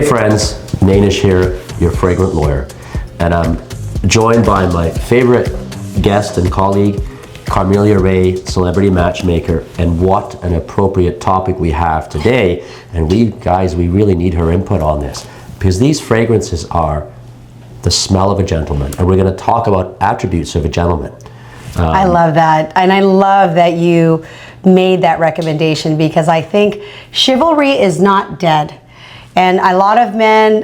Hey friends, Nainesh here, your fragrant lawyer, and I'm joined by my favorite guest and colleague, Carmelia Ray, celebrity matchmaker, and what an appropriate topic we have today. And we really need her input on this, because these fragrances are the smell of a gentleman, and we're going to talk about attributes of a gentleman. I love that, and I love that you made that recommendation, because I think chivalry is not dead. And a lot of men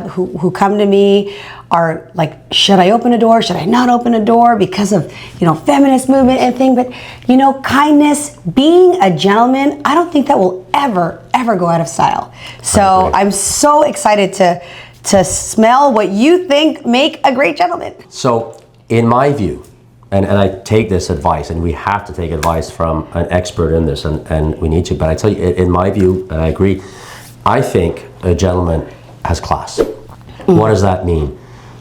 who come to me are like, should I open a door? Should I not open a door? Because of, feminist movement and thing. But, kindness, being a gentleman, I don't think that will ever go out of style. So I'm so excited to smell what you think make a great gentleman. So in my view, and I take this advice, and we have to take advice from an expert in this, and we need to, but I tell you, in my view, and I agree, I think a gentleman has class. What does that mean?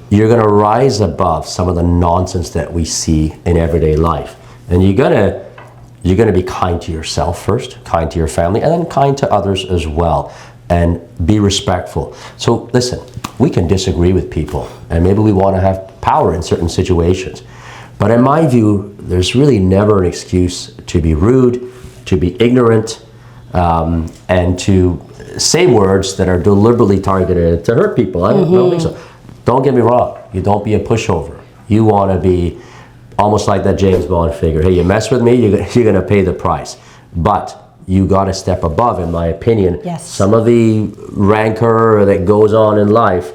You're gonna rise above some of the nonsense that we see in everyday life. And you're gonna be kind to yourself first, kind to your family, and then kind to others as well. And be respectful. So listen, we can disagree with people, and maybe we wanna have power in certain situations. But in my view, there's really never an excuse to be rude, to be ignorant, and to say words that are deliberately targeted to hurt people. I don't think so. Don't get me wrong. You don't be a pushover. You want to be almost like that James Bond figure. Hey, you mess with me, you're going to pay the price. But you got to step above, in my opinion, some of the rancor that goes on in life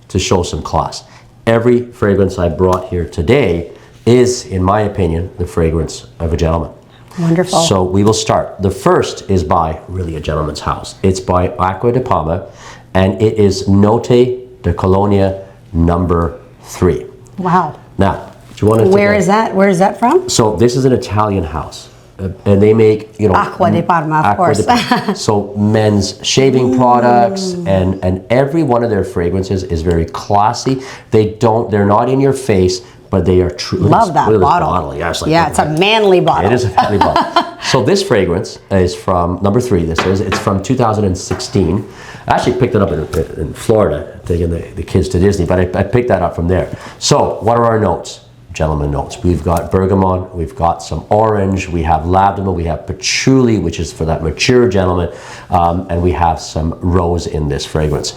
to show some class. Every fragrance I brought here today is, in my opinion, the fragrance of a gentleman. Wonderful. So we will start. The first is by really a gentleman's house. It's by Aqua de Parma, and it is Note de Colonia number 3. Wow. Now, do you want to? Where is that? Where is that from? So this is an Italian house, and they make Aqua de Parma, of course. So men's shaving products, and every one of their fragrances is very classy. They're not in your face, but they are true. Love that bottle. Yeah, it's a manly bottle. It is a manly bottle. So this fragrance is from number 3. It's from 2016. I actually picked it up in Florida, taking the kids to Disney, but I picked that up from there. So what are our notes? Gentleman notes. We've got bergamot, we've got some orange, we have lavender, we have patchouli, which is for that mature gentleman, and we have some rose in this fragrance.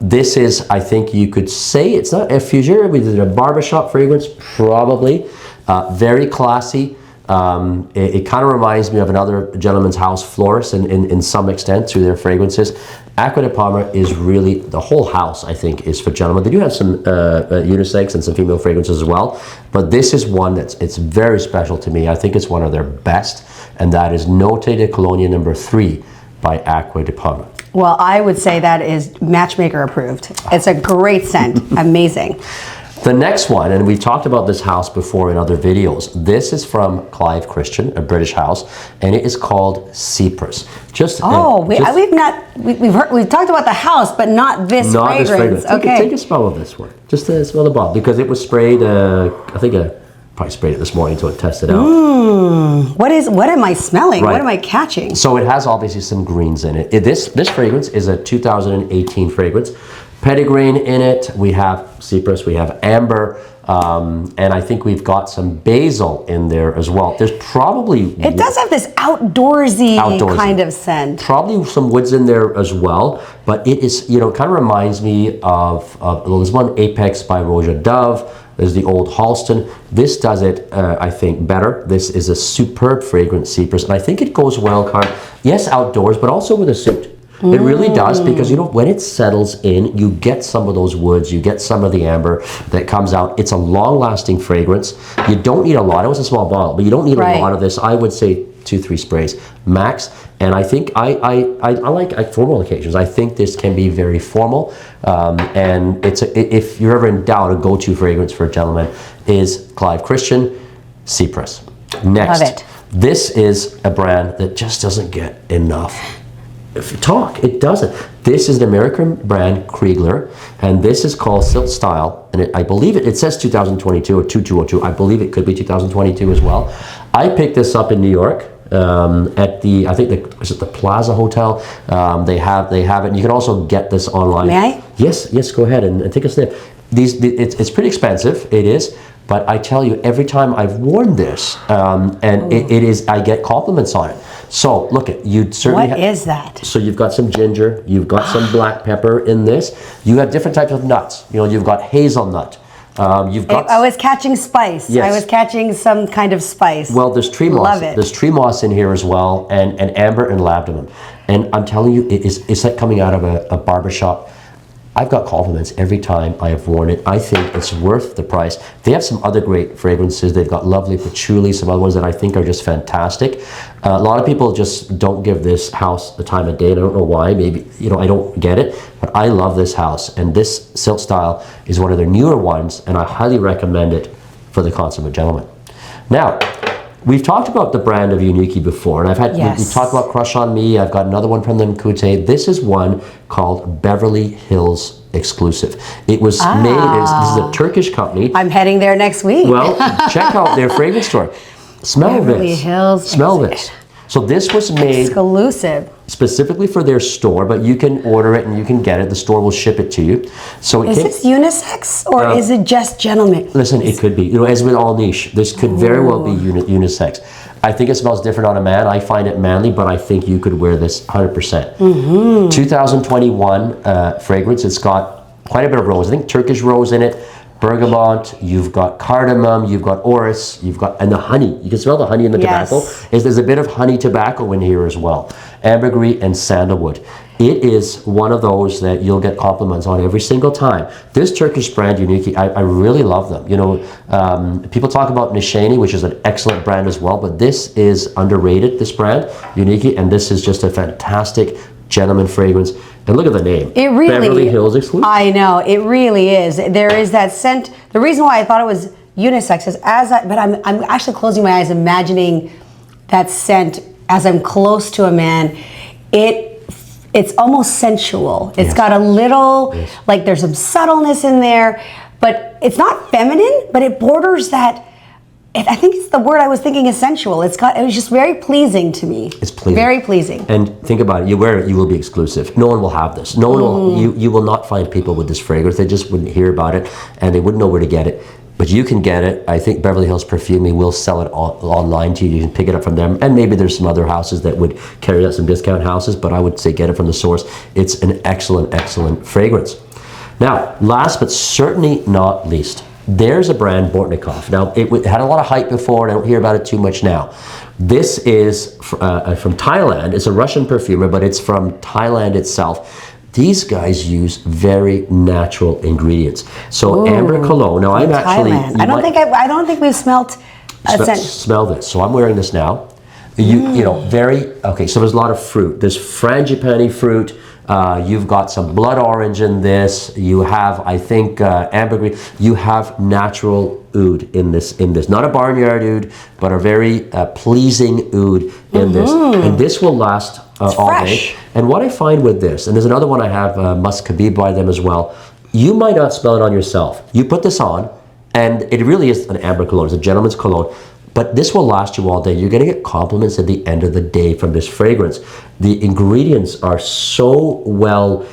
This is, I think you could say, it's not a fougere, we did a barbershop fragrance, probably. Very classy. It kind of reminds me of another gentleman's house florist in some extent through their fragrances. Aqua de Parma is really, the whole house, I think, is for gentlemen. They do have some unisex and some female fragrances as well, but this is one it's very special to me. I think it's one of their best, and that is Note de Colonia number 3 by Aqua de Parma. Well, I would say that is matchmaker approved. It's a great scent. Amazing. The next one, and we've talked about this house before in other videos. This is from Clive, a British house, and it is called Cypress. We've talked about the house, but not this fragrance. Okay. Take a smell of this one. Just smell the bottle, because it was sprayed. I think I probably sprayed it this morning to test it out. What am I smelling? Right. What am I catching? So it has obviously some greens in it. This fragrance is a 2018 fragrance. Petitgrain in it, we have cypress, we have amber, and I think we've got some basil in there as well. There's probably... It does have this outdoorsy kind of scent. Probably some woods in there as well, but it is, it kind of reminds me of there's one Apex by Roja Dove, there's the Old Halston. This does it, I think, better. This is a superb fragrant cypress, and I think it goes well, yes, outdoors, but also with a suit. It really does, because when it settles in, you get some of those woods, you get some of the amber that comes out. It's a long-lasting fragrance. You don't need a lot. It was a small bottle, but you don't need a lot of this. I would say 2-3 sprays max. And I think I like formal occasions. I think this can be very formal. And if you're ever in doubt, a go-to fragrance for a gentleman is Clive Christian Cypress. Next, love it. This is a brand that just doesn't get enough talk. It doesn't. This is an American brand, Krigler, and this is called Sylt Style, and I believe it says 2022 or 2202. I believe it could be 2022 as well. I picked this up in New York. at the, I think is it the Plaza Hotel? They have it. You can also get this online. May I? Yes, go ahead and take a sniff. It's pretty expensive, it is, but I tell you, every time I've worn this, and it is, I get compliments on it. So look at, you'd certainly. What is that? So you've got some ginger, you've got some black pepper in this. You have different types of nuts. You know, you've got hazelnut. You've got. I was catching spice. Yes. I was catching some kind of spice. Well, there's tree moss. Love it. There's tree moss in here as well, and amber and labdanum. And I'm telling you, it's like coming out of a barbershop. I've got compliments every time I have worn it. I think it's worth the price. They have some other great fragrances. They've got lovely patchouli, some other ones that I think are just fantastic. A lot of people just don't give this house the time of day, and I don't know why. Maybe, you know, I don't get it, but I love this house. And this Sylt style is one of their newer ones, and I highly recommend it for the consummate gentleman. Now, we've talked about the brand of Unique before, and I've had, we talked about Crush on Me. I've got another one from them, Kute. This is one called Beverly Hills Exclusive. It was made, this is a Turkish company. I'm heading there next week. Well, check out their fragrance store. Smell Beverly this. Hills. Smell this. So this was made Exclusive. specifically for their store, but you can order it and you can get it. The store will ship it to you. So Is this unisex or is it just gentlemen? Listen, it could be. You know, as with all niche, this could very well be unisex. I think it smells different on a man. I find it manly, but I think you could wear this 100%. 2021 fragrance. It's got quite a bit of rose. I think Turkish rose in it, bergamot, you've got cardamom, you've got orris, you've got, and the honey. You can smell the honey in the tobacco. There's a bit of honey tobacco in here as well. Ambergris and sandalwood. It is one of those that you'll get compliments on every single time. This Turkish brand, Unique, I really love them. You know, people talk about Nishani, which is an excellent brand as well, but this is underrated, this brand, Unique, and this is just a fantastic gentleman fragrance. And look at the name. It really, Beverly Hills Exclusive. I know, it really is. There is that scent. The reason why I thought it was unisex is but I'm actually closing my eyes, imagining that scent as I'm close to a man. It's almost sensual. It's got a little, like there's some subtleness in there, but it's not feminine, but it borders that. I think it's the word I was thinking is sensual. It was just very pleasing to me. It's pleasing. Very pleasing. And think about it. You wear it, you will be exclusive. No one will have this. No one will. You will not find people with this fragrance. They just wouldn't hear about it, and they wouldn't know where to get it. But you can get it. I think Beverly Hills Perfumey will sell it online to you. You can pick it up from them, and maybe there's some other houses that would carry out some discount houses. But I would say get it from the source. It's an excellent, excellent fragrance. Now, last but certainly not least, there's a brand, Bortnikov. Now, it had a lot of hype before, and I don't hear about it too much now. This is from Thailand. It's a Russian perfumer, but it's from Thailand itself. These guys use very natural ingredients. So Amber Cologne. Now, I'm actually. I don't think we've smelt a scent. Smell this. So I'm wearing this now. You know, okay, so there's a lot of fruit. There's frangipani fruit. You've got some blood orange in this. You have, I think, ambergris. You have natural oud in this. Not a barnyard oud, but a very pleasing oud in this. And this will last all day. And what I find with this, and there's another one I have, Musk Khabib by them as well. You might not smell it on yourself. You put this on, and it really is an amber cologne. It's a gentleman's cologne. But this will last you all day. You're going to get compliments at the end of the day from this fragrance. The ingredients are so well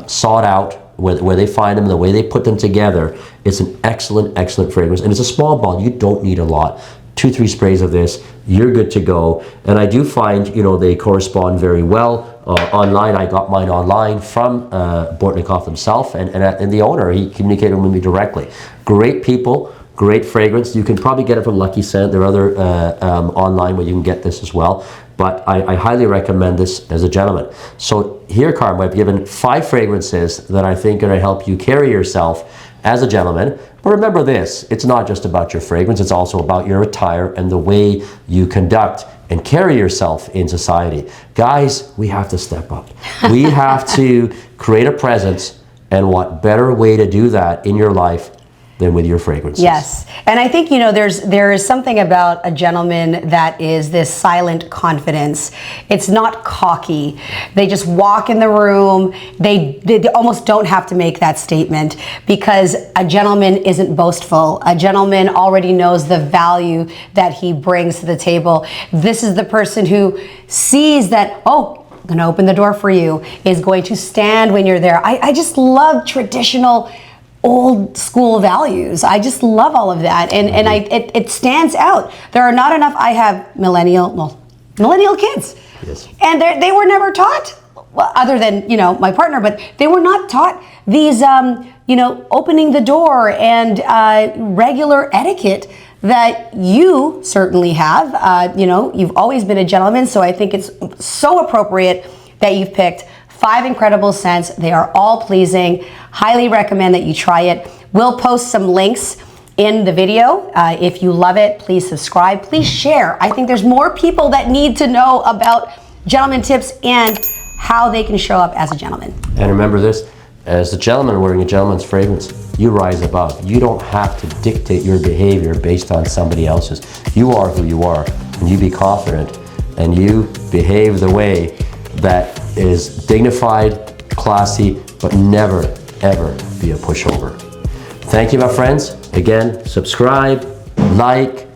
sought out, where they find them, the way they put them together. It's an excellent, excellent fragrance. And it's a small bottle. You don't need a lot. 2-3 sprays of this, you're good to go. And I do find, you know, they correspond very well. Online, I got mine online from Bortnikov himself and the owner. He communicated with me directly. Great people. Great fragrance. You can probably get it from Lucky Scent. There are other online where you can get this as well. But I highly recommend this as a gentleman. So here, Carm, I've given 5 fragrances that I think are going to help you carry yourself as a gentleman. But remember this, it's not just about your fragrance. It's also about your attire and the way you conduct and carry yourself in society. Guys, we have to step up. We have to create a presence. And what better way to do that in your life than with your fragrances. Yes, and I think, you know, there is something about a gentleman that is this silent confidence. It's not cocky. They just walk in the room. They almost don't have to make that statement, because a gentleman isn't boastful. A gentleman already knows the value that he brings to the table. This is the person who sees that, oh, I'm gonna open the door for you, is going to stand when you're there. I just love traditional old school values. I just love all of that, and it stands out. There are not enough. I have millennial kids, yes, and they were never taught, well, other than, you know, my partner, but they were not taught these you know, opening the door and regular etiquette that you certainly have. You know, you've always been a gentleman, so I think it's so appropriate that you've picked 5 incredible scents. They are all pleasing. Highly recommend that you try it. We'll post some links in the video. If you love it, please subscribe. Please share. I think there's more people that need to know about gentleman tips and how they can show up as a gentleman. And remember this, as a gentleman wearing a gentleman's fragrance, you rise above. You don't have to dictate your behavior based on somebody else's. You are who you are, and you be confident, and you behave the way that is dignified, classy, but never, ever be a pushover. Thank you, my friends. Again, subscribe, like,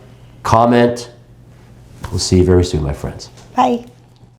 comment. We'll see you very soon, my friends. Bye.